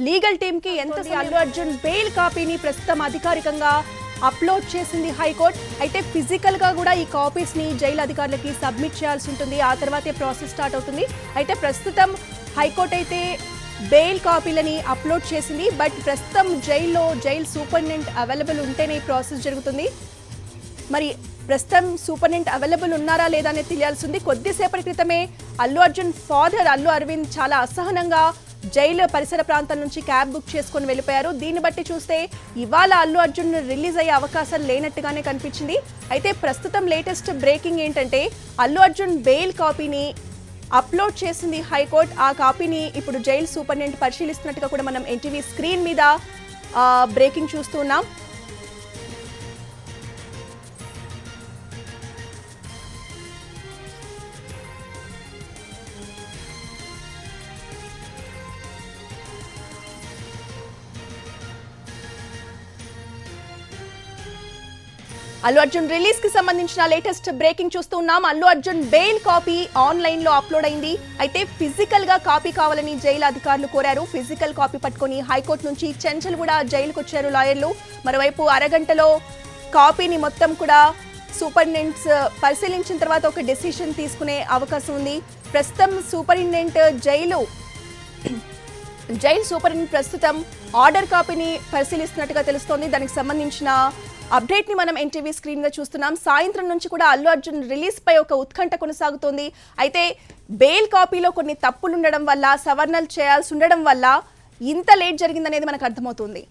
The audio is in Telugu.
లీగల్ టీమ్ కి ఎంత అల్లు అర్జున్ బెయిల్ కాపీని ప్రస్తుతం అధికారికంగా అప్లోడ్ చేసింది హైకోర్టు. అయితే ఫిజికల్ గా కూడా ఈ కాపీస్ ని జైలు అధికారులకి సబ్మిట్ చేయాల్సి ఉంటుంది. ఆ తర్వాతే ప్రాసెస్ స్టార్ట్ అవుతుంది. అయితే ప్రస్తుతం హైకోర్టు అయితే బెయిల్ కాపీలని అప్లోడ్ చేసింది. బట్ ప్రస్తుతం జైలు సూపరింటెండెంట్ అవైలబుల్ ఉంటేనే ఈ ప్రాసెస్ జరుగుతుంది. మరి ప్రస్తుతం సూపరింటెండెంట్ అవైలబుల్ ఉన్నారా లేదా అనేది తెలియాల్సింది. కొద్దిసేపటి క్రితమే అల్లు అర్జున్ ఫాదర్ అల్లు అరవింద్ చాలా అసహనంగా జైలు పరిసర ప్రాంతం నుంచి క్యాబ్ బుక్ చేసుకొని వెళ్ళిపోయారు. దీన్ని బట్టి చూస్తే ఇవాళ అల్లు అర్జున్ రిలీజ్ అయ్యే అవకాశం లేనట్టుగానే కనిపించింది. అయితే ప్రస్తుతం లేటెస్ట్ బ్రేకింగ్ ఏంటంటే అల్లు అర్జున్ బెయిల్ కాపీని అప్లోడ్ చేసింది హైకోర్టు. ఆ కాపీని ఇప్పుడు జైలు సూపరింటెండెంట్ పరిశీలిస్తున్నట్టుగా కూడా మనం ఎన్టీవీ స్క్రీన్ మీద బ్రేకింగ్ చూస్తున్నాం. అల్లు అర్జున్ రిలీజ్ కి సంబంధించిన లేటెస్ట్ బ్రేకింగ్ చూస్తున్నాం. Allu Arjun bail copy online లో అప్లోడ్ అయింది. అయితే ఫిజికల్ గా కాపీ కావాలని జైలు అధికారులు కోరారు. ఫిజికల్ కాపీ పట్టుకొని హైకోర్టు నుంచి చెంచల్ కూడా జైలుకు వచ్చారు లాయర్లు. మరోవైపు అరగంటలో కాపీని మొత్తం కూడా సూపరింటెండెంట్స్ పరిశీలించిన తర్వాత ఒక డెసిషన్ తీసుకునే అవకాశం ఉంది. ప్రస్తుతం జైలు సూపరింటెండెంట్ ప్రస్తుతం ఆర్డర్ కాపీని పరిశీలిస్తున్నట్టుగా తెలుస్తోంది. దానికి సంబంధించిన అప్డేట్ ని మనం ఎన్టీవీ స్క్రీన్ గా చూస్తున్నాం. సాయంత్రం నుంచి కూడా అల్లు అర్జున్ రిలీజ్ పై ఒక ఉత్కంఠ కొనసాగుతోంది. అయితే బెయిల్ కాపీలో కొన్ని తప్పులు ఉండడం వల్ల, సవరణలు చేయాల్సి ఉండడం వల్ల ఇంత లేట్ జరిగిందనేది మనకు అర్థమవుతుంది.